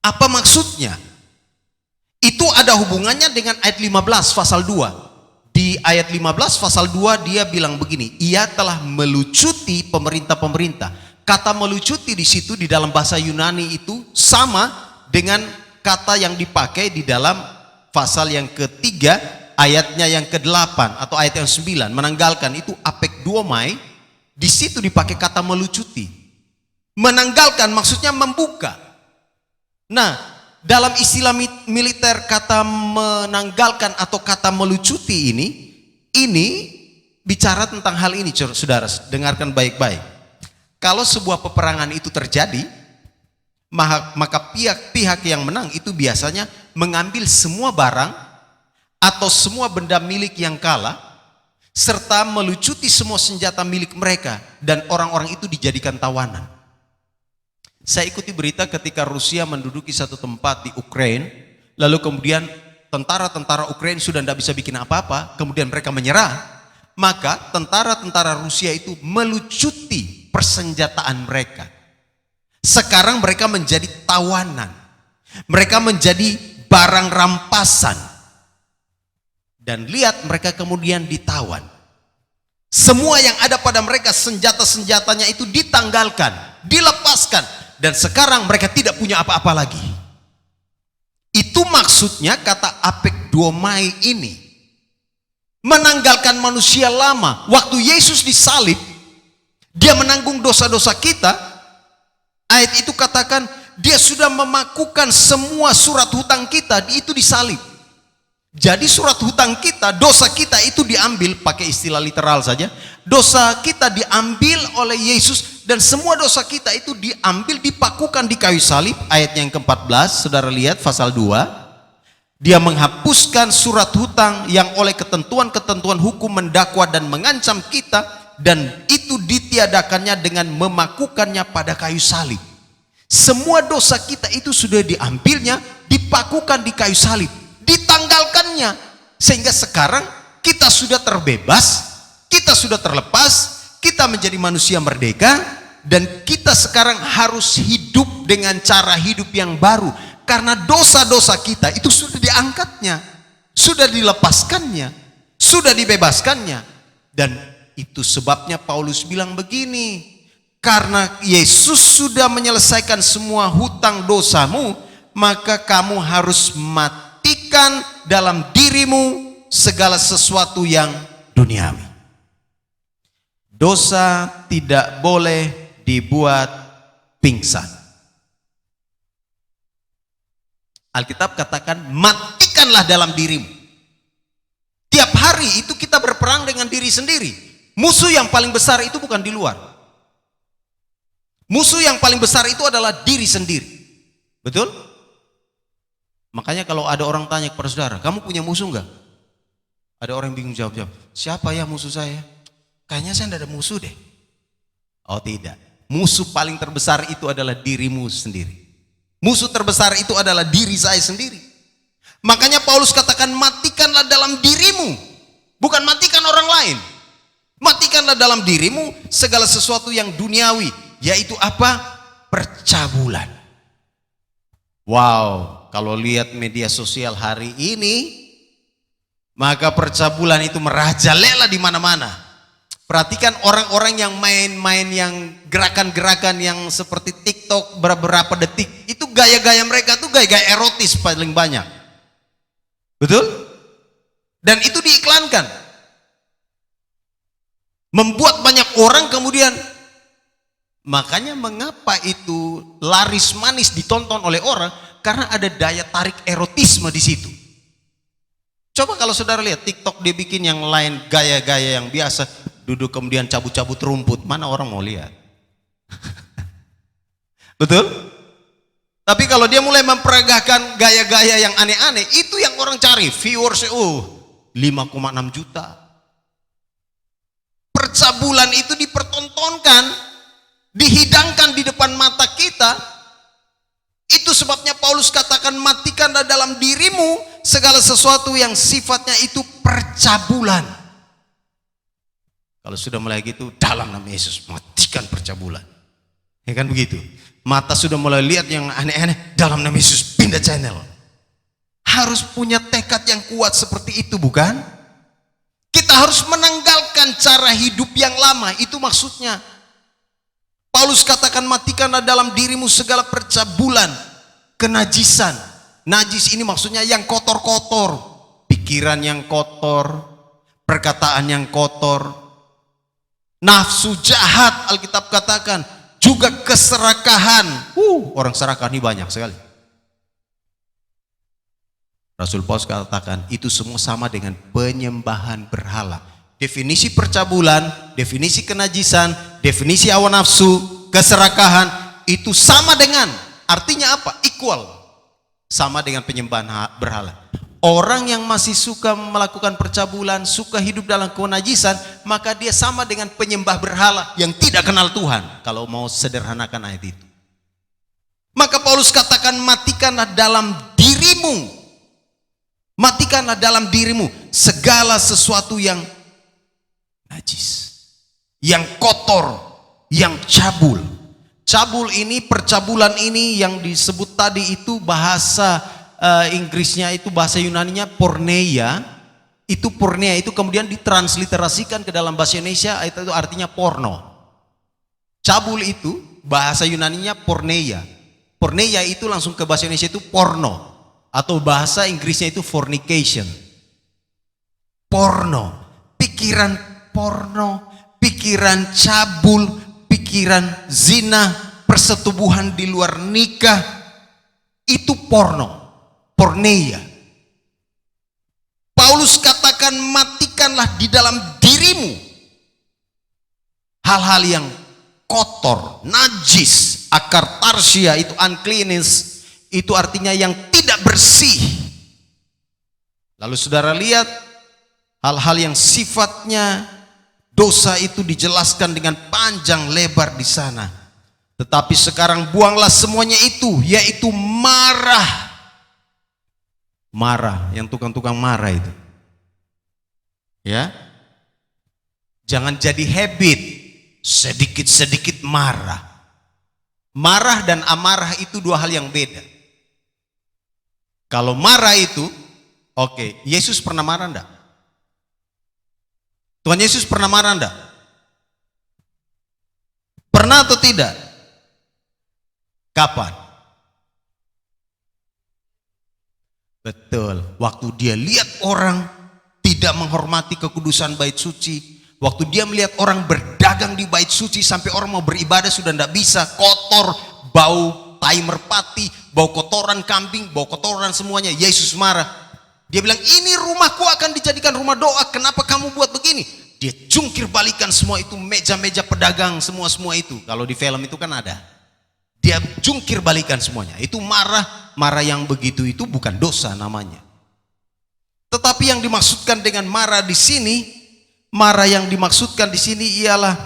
Apa maksudnya? Itu ada hubungannya dengan ayat 15 pasal 2. Di ayat 15 pasal 2 dia bilang begini, ia telah melucuti pemerintah-pemerintah. Kata melucuti di situ di dalam bahasa Yunani itu sama dengan kata yang dipakai di dalam pasal yang ketiga, ayatnya yang ke-8 atau ayat yang 9, menanggalkan itu apekdomai. Di situ dipakai kata melucuti. Menanggalkan maksudnya membuka. Nah, dalam istilah militer kata menanggalkan atau kata melucuti ini bicara tentang hal ini, saudara. Dengarkan baik-baik. Kalau sebuah peperangan itu terjadi, maka pihak yang menang itu biasanya mengambil semua barang atau semua benda milik yang kalah, serta melucuti semua senjata milik mereka, dan orang-orang itu dijadikan tawanan. Saya ikuti berita ketika Rusia menduduki satu tempat di Ukraina, lalu kemudian tentara-tentara Ukraina sudah tidak bisa bikin apa-apa, kemudian mereka menyerah, maka tentara-tentara Rusia itu melucuti persenjataan mereka. Sekarang mereka menjadi tawanan, mereka menjadi barang rampasan. Dan lihat, mereka kemudian ditawan. Semua yang ada pada mereka, senjata-senjatanya itu ditanggalkan, dilepaskan. Dan sekarang mereka tidak punya apa-apa lagi. Itu maksudnya kata apekdomai ini. Menanggalkan manusia lama. Waktu Yesus disalib, dia menanggung dosa-dosa kita. Ayat itu katakan, dia sudah memakukan semua surat hutang kita, itu disalib. Jadi surat hutang kita, dosa kita itu diambil, pakai istilah literal saja, dosa kita diambil oleh Yesus, dan semua dosa kita itu diambil, dipakukan di kayu salib. Ayatnya yang ke-14, saudara lihat pasal 2, dia menghapuskan surat hutang yang oleh ketentuan-ketentuan hukum mendakwa dan mengancam kita, dan itu ditiadakannya dengan memakukannya pada kayu salib. Semua dosa kita itu sudah diambilnya, dipakukan di kayu salib, ditanggalkannya, sehingga sekarang kita sudah terbebas, kita sudah terlepas, kita menjadi manusia merdeka, dan kita sekarang harus hidup dengan cara hidup yang baru, karena dosa-dosa kita itu sudah diangkatnya, sudah dilepaskannya, sudah dibebaskannya. Dan itu sebabnya Paulus bilang begini, karena Yesus sudah menyelesaikan semua hutang dosamu, maka kamu harus matikan dalam dirimu segala sesuatu yang duniawi. Dosa tidak boleh dibuat pingsan. Alkitab katakan, matikanlah dalam dirimu. Tiap hari itu kita berperang dengan diri sendiri. Musuh yang paling besar itu bukan di luar. Musuh yang paling besar itu adalah diri sendiri. Betul? Makanya kalau ada orang tanya kepada saudara, kamu punya musuh enggak? Ada orang yang bingung jawab-jawab, siapa ya musuh saya? Kayaknya saya tidak ada musuh deh. Oh tidak, musuh paling terbesar itu adalah dirimu sendiri. Musuh terbesar itu adalah diri saya sendiri. Makanya Paulus katakan, matikanlah dalam dirimu, bukan matikan orang lain. Matikanlah dalam dirimu segala sesuatu yang duniawi, yaitu apa? Percabulan. Wow, kalau lihat media sosial hari ini, maka percabulan itu merajalela di mana-mana. Perhatikan orang-orang yang main-main yang gerakan-gerakan yang seperti TikTok beberapa detik, itu gaya-gaya mereka tuh gaya-gaya erotis paling banyak. Betul? Dan itu diiklankan. Membuat banyak orang kemudian, makanya mengapa itu laris manis ditonton oleh orang, karena ada daya tarik erotisme di situ. Coba kalau saudara lihat TikTok, dia bikin yang lain gaya-gaya yang biasa, duduk kemudian cabut-cabut rumput, mana orang mau lihat? Betul? Tapi kalau dia mulai memperagakan gaya-gaya yang aneh-aneh, itu yang orang cari, viewersnya 5,6 juta. Percabulan itu dipertontonkan, dihidangkan di depan mata kita. Itu sebabnya Paulus katakan, matikanlah dalam dirimu segala sesuatu yang sifatnya itu percabulan. Kalau sudah mulai gitu, dalam nama Yesus matikan percabulan. Ya kan begitu. Mata sudah mulai lihat yang aneh-aneh, dalam nama Yesus pindah channel. Harus punya tekad yang kuat seperti itu, bukan? Kita harus menanggalkan cara hidup yang lama, itu maksudnya. Paulus katakan, matikanlah dalam dirimu segala percabulan, kenajisan. Najis ini maksudnya yang kotor-kotor, pikiran yang kotor, perkataan yang kotor, nafsu jahat, Alkitab katakan, juga keserakahan. Orang serakah ini banyak sekali. Rasul Paulus katakan, itu semua sama dengan penyembahan berhala. Definisi percabulan, definisi kenajisan, definisi hawa nafsu, keserakahan, itu sama dengan, artinya apa? Equal. sama dengan penyembahan berhala. Orang yang masih suka melakukan percabulan, suka hidup dalam kenajisan, maka dia sama dengan penyembah berhala yang tidak kenal Tuhan. Kalau mau sederhanakan ayat itu. Maka Paulus katakan, matikanlah dalam dirimu. Matikanlah dalam dirimu segala sesuatu yang najis, yang kotor, yang cabul. Cabul ini, percabulan ini yang disebut tadi itu bahasa Inggrisnya itu, bahasa Yunaninya porneia. Itu porneia itu kemudian ditransliterasikan ke dalam bahasa Indonesia, itu artinya porno. Cabul itu bahasa Yunaninya porneia. Porneia itu langsung ke bahasa Indonesia itu porno, atau bahasa Inggrisnya itu fornication. Porno, pikiran porno, pikiran cabul, pikiran zina, persetubuhan di luar nikah, itu porno. Porneia. Paulus katakan, matikanlah di dalam dirimu hal-hal yang kotor, najis. Akar tarsia itu uncleanness, itu artinya yang tidak bersih. Lalu saudara lihat hal-hal yang sifatnya dosa itu dijelaskan dengan panjang lebar di sana. Tetapi sekarang buanglah semuanya itu, yaitu marah. Marah, yang tukang-tukang marah itu. Ya. Jangan jadi habit, sedikit-sedikit marah. Marah dan amarah itu dua hal yang beda. Kalau marah itu, oke, Yesus pernah marah enggak? Tuhan Yesus pernah marah enggak? Pernah atau tidak? Kapan? Betul, waktu dia lihat orang tidak menghormati kekudusan bait suci, waktu dia melihat orang berdagang di bait suci sampai orang mau beribadah sudah tidak bisa, kotor, bau tai merpati, bau kotoran kambing, bau kotoran semuanya. Yesus marah. Dia bilang, ini rumahku akan dijadikan rumah doa, kenapa kamu buat begini? Dia jungkir balikan semua itu, meja-meja pedagang, semua itu. Kalau di film itu kan ada. Dia jungkir balikan semuanya. Itu marah, marah yang begitu itu bukan dosa namanya. Tetapi yang dimaksudkan dengan marah di sini, marah yang dimaksudkan di sini ialah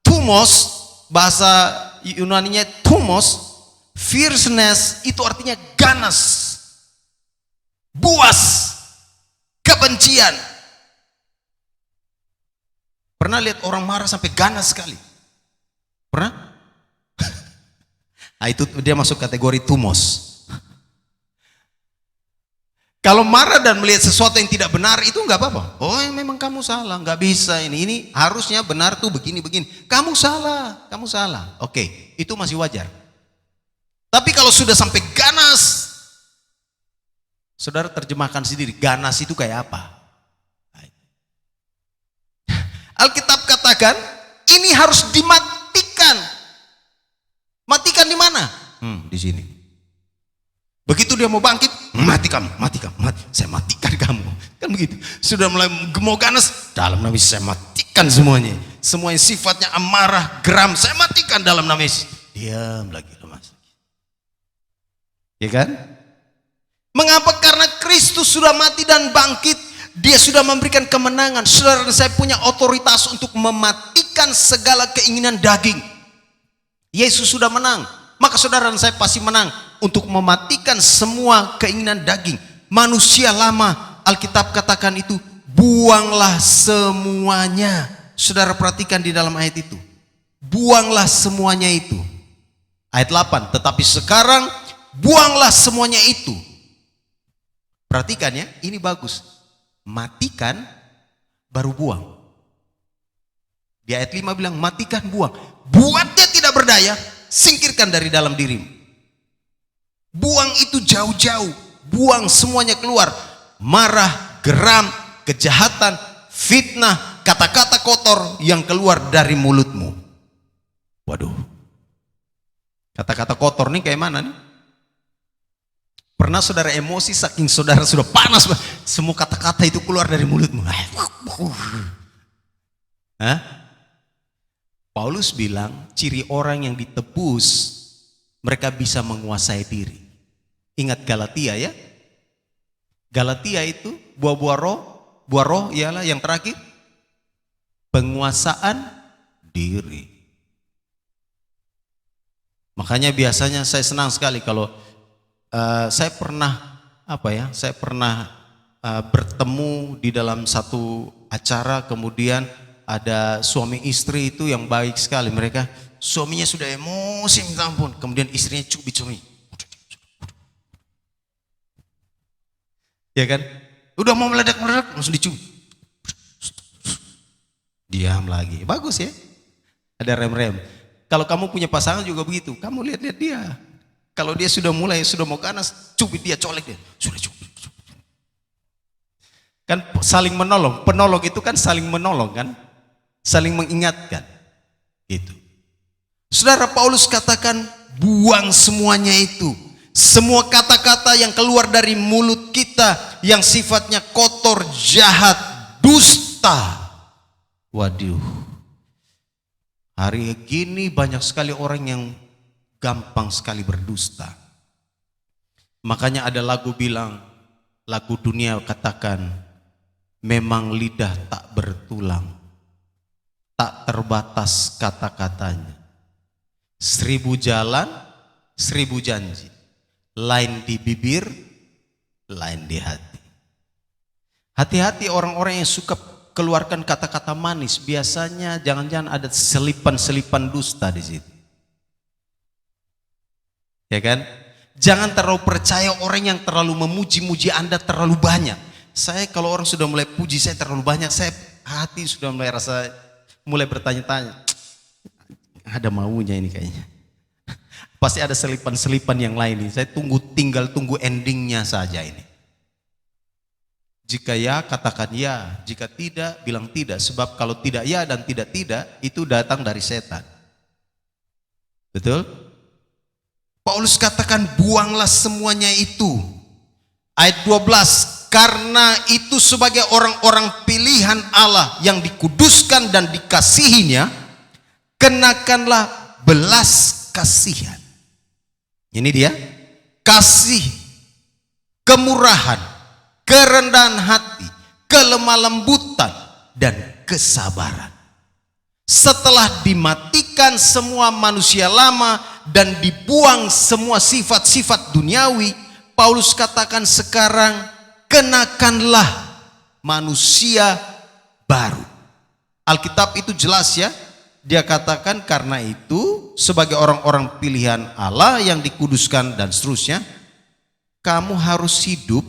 thumos, bahasa Yunaninya thumos, fierceness itu artinya ganas, buas, kebencian. Pernah lihat orang marah sampai ganas sekali? Pernah? Nah, itu dia masuk kategori thumos. Kalau marah dan melihat sesuatu yang tidak benar itu nggak apa-apa. Oh, memang kamu salah, nggak bisa ini. Ini harusnya benar tuh begini-begini. Kamu salah, kamu salah. Oke, itu masih wajar. Tapi kalau sudah sampai ganas, saudara terjemahkan sendiri, ganas itu kayak apa? Alkitab katakan ini harus dimatikan. Matikan di mana? Di sini. Begitu dia mau bangkit, mati kamu, mati kamu, mati. Saya matikan kamu. Kan begitu. Sudah mulai mau ganas, dalam nama Yesus saya matikan semuanya. Semua yang sifatnya amarah, geram, saya matikan dalam nama Yesus. Diam lagi, lemas. Ya kan? Mengapa? Karena Kristus sudah mati dan bangkit. Dia sudah memberikan kemenangan. Saudara dan saya punya otoritas untuk mematikan segala keinginan daging. Yesus sudah menang, maka saudara dan saya pasti menang untuk mematikan semua keinginan daging. Manusia lama, Alkitab katakan itu, buanglah semuanya. Saudara perhatikan di dalam ayat itu. Buanglah semuanya itu. Ayat 8, tetapi sekarang buanglah semuanya itu. Perhatikan ya, ini bagus. Matikan, baru buang. Di ayat 5 bilang, matikan, buang. Buat dia tidak berdaya, singkirkan dari dalam dirimu. Buang itu jauh-jauh, buang semuanya keluar. Marah, geram, kejahatan, fitnah, kata-kata kotor yang keluar dari mulutmu. Waduh, kata-kata kotor nih kayak mana nih? Pernah saudara emosi saking saudara sudah panas, semua kata-kata itu keluar dari mulutmu. Hah? Paulus bilang ciri orang yang ditebus, mereka bisa menguasai diri. Ingat Galatia ya. Galatia itu buah-buah roh ialah yang terakhir penguasaan diri. Makanya biasanya saya senang sekali kalau saya pernah bertemu di dalam satu acara, kemudian ada suami istri itu yang baik sekali. Mereka suaminya sudah emosi minta ampun, kemudian istrinya cubit-cubit. Ya kan? Udah mau meledak-meledak langsung dicubit. Diam lagi. Bagus ya. Ada rem-rem. Kalau kamu punya pasangan juga begitu. Kamu lihat-lihat dia. Kalau dia sudah mau ganas, cubit dia, colek dia. Sudah cubit. Kan saling menolong. Penolong itu kan saling menolong kan? Saling mengingatkan. Gitu. Saudara, Paulus katakan buang semuanya itu. Semua kata-kata yang keluar dari mulut kita yang sifatnya kotor, jahat, dusta. Waduh, hari ini banyak sekali orang yang gampang sekali berdusta. Makanya ada lagu bilang, lagu dunia katakan, memang lidah tak bertulang, tak terbatas kata-katanya. 1000 jalan, 1000 janji, lain di bibir, lain di hati. Hati-hati orang-orang yang suka keluarkan kata-kata manis, biasanya jangan-jangan ada selipan-selipan dusta di situ. Ya kan? Jangan terlalu percaya orang yang terlalu memuji-muji Anda terlalu banyak. Saya kalau orang sudah mulai puji saya terlalu banyak, saya hati sudah mulai bertanya-tanya. Ada maunya ini kayaknya. Pasti ada selipan-selipan yang lain ini. Saya tinggal tunggu endingnya saja ini. Jika ya, katakan ya. Jika tidak, bilang tidak. Sebab kalau tidak ya dan tidak itu datang dari setan. Betul? Paulus katakan buanglah semuanya itu. Ayat 12. Karena itu sebagai orang-orang pilihan Allah yang dikuduskan dan dikasihinya, kenakanlah belas kasihan. Ini dia. Kasih, kemurahan, kerendahan hati, kelemah lembutan, dan kesabaran. Setelah dimatikan semua manusia lama dan dibuang semua sifat-sifat duniawi, Paulus katakan sekarang kenakanlah manusia baru. Alkitab itu jelas ya. Dia katakan karena itu sebagai orang-orang pilihan Allah yang dikuduskan dan seterusnya, kamu harus hidup.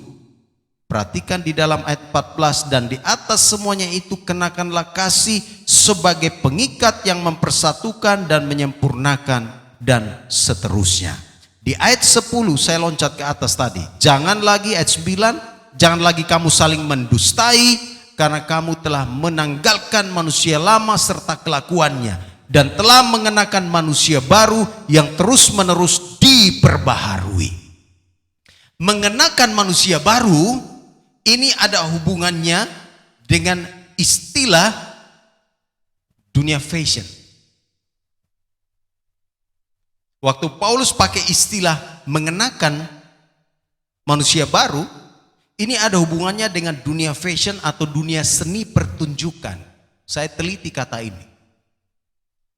Perhatikan di dalam ayat 14, dan di atas semuanya itu kenakanlah kasih sebagai pengikat yang mempersatukan dan menyempurnakan dan seterusnya. Di ayat 10 saya loncat ke atas tadi. Jangan lagi ayat 9, jangan lagi kamu saling mendustai karena kamu telah menanggalkan manusia lama serta kelakuannya dan telah mengenakan manusia baru yang terus-menerus diperbaharui. Mengenakan manusia baru ini ada hubungannya dengan istilah dunia fashion. Waktu Paulus pakai istilah mengenakan manusia baru, ini ada hubungannya dengan dunia fashion atau dunia seni pertunjukan. Saya teliti kata ini.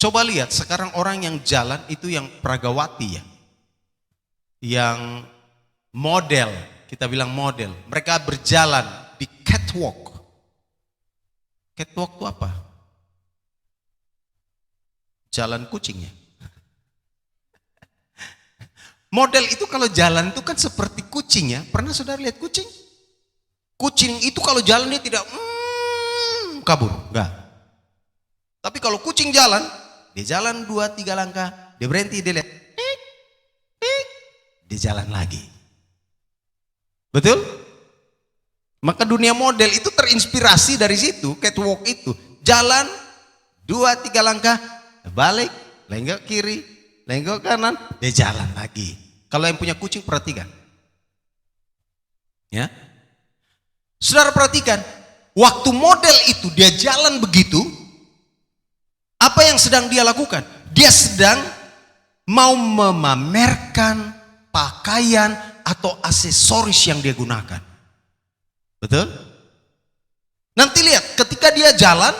Coba lihat sekarang orang yang jalan itu yang pragawati ya. Yang model, kita bilang model. Mereka berjalan di catwalk. Catwalk itu apa? Jalan kucingnya. Model itu kalau jalan itu kan seperti kucing ya. Pernah saudara lihat kucing? Kucing itu kalau jalan dia tidak kabur, enggak. Tapi kalau kucing jalan, dia jalan 2-3 langkah, dia berhenti, dia lihat, dia jalan lagi. Betul? Maka dunia model itu terinspirasi dari situ, catwalk itu. Jalan 2-3 langkah, balik, lenggok kiri, lenggok kanan, dia jalan lagi. Kalau yang punya kucing perhatikan. Ya. Saudara perhatikan, waktu model itu dia jalan begitu, apa yang sedang dia lakukan? Dia sedang mau memamerkan pakaian, atau aksesoris yang dia gunakan. Betul? Nanti lihat ketika dia jalan,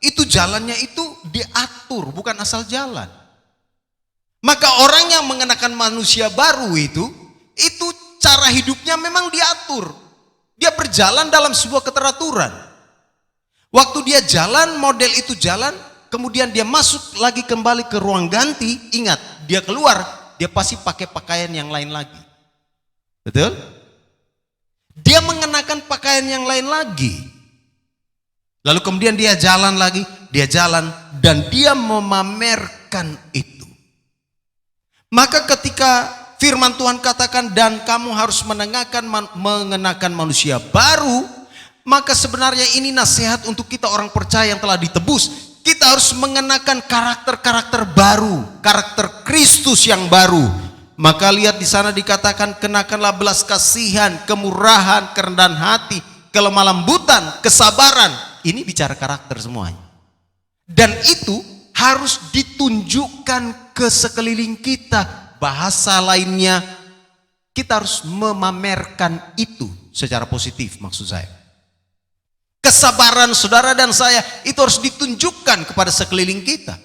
itu jalannya itu diatur, bukan asal jalan. Maka orang yang mengenakan manusia baru itu cara hidupnya memang diatur. Dia berjalan dalam sebuah keteraturan. Waktu dia jalan, model itu jalan, kemudian dia masuk lagi kembali ke ruang ganti, ingat, dia keluar, dia pasti pakai pakaian yang lain lagi. Betul? Dia mengenakan pakaian yang lain lagi. Lalu kemudian dia jalan lagi, dia jalan dan dia memamerkan itu. Maka ketika firman Tuhan katakan dan kamu harus mengenakan manusia baru, maka sebenarnya ini nasihat untuk kita orang percaya yang telah ditebus. Kita harus mengenakan karakter-karakter baru, karakter Kristus yang baru. Maka lihat di sana dikatakan kenakanlah belas kasihan, kemurahan, kerendahan hati, kelemah lembutan, kesabaran. Ini bicara karakter semuanya. Dan itu harus ditunjukkan ke sekeliling kita. Bahasa lainnya, kita harus memamerkan itu secara positif maksud saya. Kesabaran saudara dan saya itu harus ditunjukkan kepada sekeliling kita.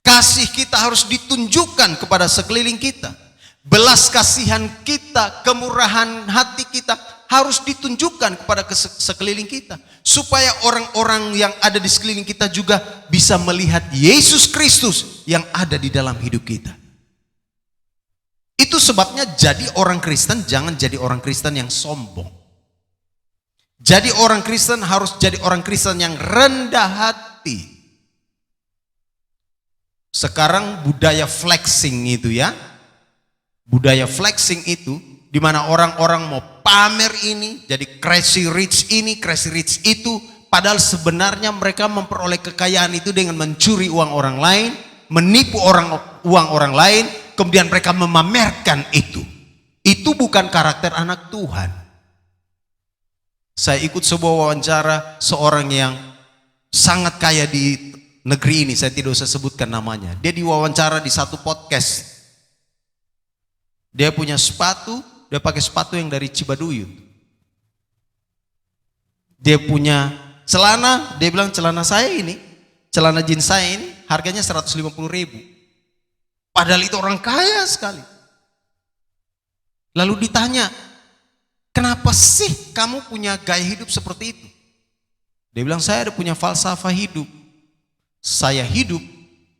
Kasih kita harus ditunjukkan kepada sekeliling kita. Belas kasihan kita, kemurahan hati kita harus ditunjukkan kepada sekeliling kita. Supaya orang-orang yang ada di sekeliling kita juga bisa melihat Yesus Kristus yang ada di dalam hidup kita. Itu sebabnya jadi orang Kristen jangan jadi orang Kristen yang sombong. Jadi orang Kristen harus jadi orang Kristen yang rendah hati. Sekarang budaya flexing itu ya. Budaya flexing itu di mana orang-orang mau pamer ini, jadi crazy rich ini, crazy rich itu, padahal sebenarnya mereka memperoleh kekayaan itu dengan mencuri uang orang lain, menipu uang orang lain, kemudian mereka memamerkan itu. Itu bukan karakter anak Tuhan. Saya ikut sebuah wawancara seorang yang sangat kaya di negeri ini, saya tidak usah sebutkan namanya. Dia diwawancara di satu podcast. Dia punya sepatu, dia pakai sepatu yang dari Cibaduyut. Dia punya celana, dia bilang celana saya ini, celana jeans saya ini harganya 150.000. Padahal itu orang kaya sekali. Lalu ditanya, kenapa sih kamu punya gaya hidup seperti itu? Dia bilang saya ada punya falsafah hidup. Saya hidup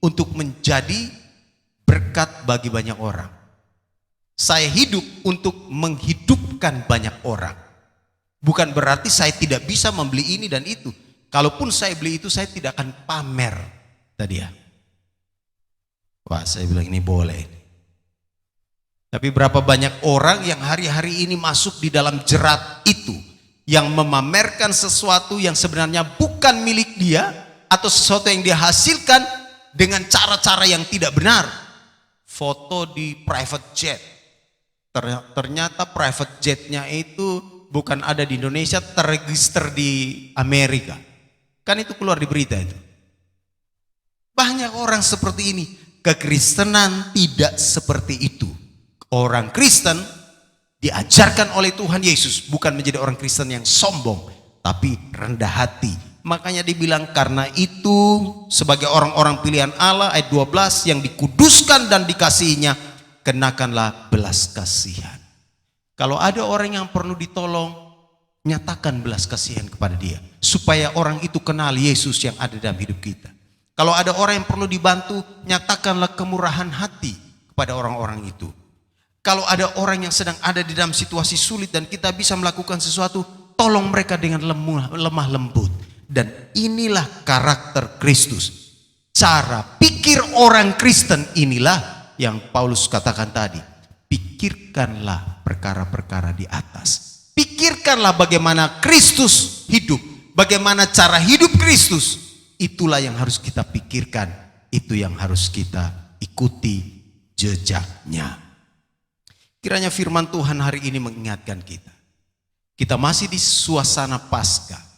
untuk menjadi berkat bagi banyak orang. Saya hidup untuk menghidupkan banyak orang. Bukan berarti saya tidak bisa membeli ini dan itu. Kalaupun saya beli itu, saya tidak akan pamer. Tadi ya. Wah, saya bilang ini boleh. Tapi berapa banyak orang yang hari-hari ini masuk di dalam jerat itu. Yang memamerkan sesuatu yang sebenarnya bukan milik dia. Atau sesuatu yang dia hasilkan dengan cara-cara yang tidak benar. Foto di private jet. Ternyata private jetnya itu bukan ada di Indonesia, terregister di Amerika. Kan itu keluar di berita itu. Banyak orang seperti ini. Kekristenan tidak seperti itu. Orang Kristen diajarkan oleh Tuhan Yesus bukan menjadi orang Kristen yang sombong, tapi rendah hati. Makanya dibilang karena itu sebagai orang-orang pilihan Allah ayat 12 yang dikuduskan dan dikasihinya, kenakanlah belas kasihan. Kalau ada orang yang perlu ditolong, nyatakan belas kasihan kepada dia. Supaya orang itu kenal Yesus yang ada dalam hidup kita. Kalau ada orang yang perlu dibantu, nyatakanlah kemurahan hati kepada orang-orang itu. Kalau ada orang yang sedang ada di dalam situasi sulit dan kita bisa melakukan sesuatu, tolong mereka dengan lemah lembut. Dan inilah karakter Kristus. Cara pikir orang Kristen inilah yang Paulus katakan tadi. Pikirkanlah perkara-perkara di atas. Pikirkanlah bagaimana Kristus hidup. Bagaimana cara hidup Kristus. Itulah yang harus kita pikirkan. Itu yang harus kita ikuti jejaknya. Kiranya firman Tuhan hari ini mengingatkan kita. Kita masih di suasana Paskah.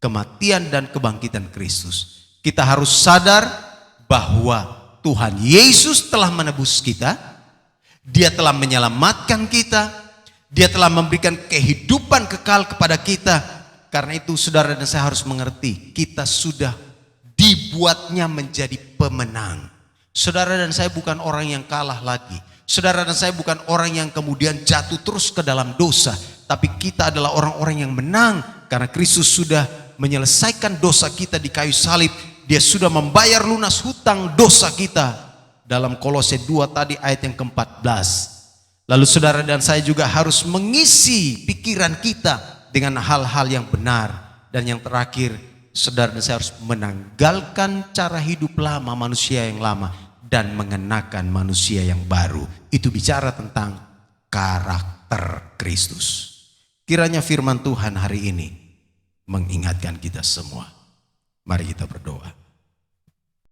Kematian dan kebangkitan Kristus. Kita harus sadar bahwa Tuhan Yesus telah menebus kita. Dia telah menyelamatkan kita. Dia telah memberikan kehidupan kekal kepada kita. Karena itu saudara dan saya harus mengerti, kita sudah dibuatnya menjadi pemenang. Saudara dan saya bukan orang yang kalah lagi. Saudara dan saya bukan orang yang kemudian jatuh terus ke dalam dosa. Tapi kita adalah orang-orang yang menang. Karena Kristus sudah menyelesaikan dosa kita di kayu salib. Dia sudah membayar lunas hutang dosa kita. Dalam Kolose 2 tadi ayat yang ke-14. Lalu saudara dan saya juga harus mengisi pikiran kita dengan hal-hal yang benar. Dan yang terakhir, saudara dan saya harus menanggalkan cara hidup lama, manusia yang lama, dan mengenakan manusia yang baru. Itu bicara tentang karakter Kristus. Kiranya firman Tuhan hari ini mengingatkan kita semua. Mari kita berdoa.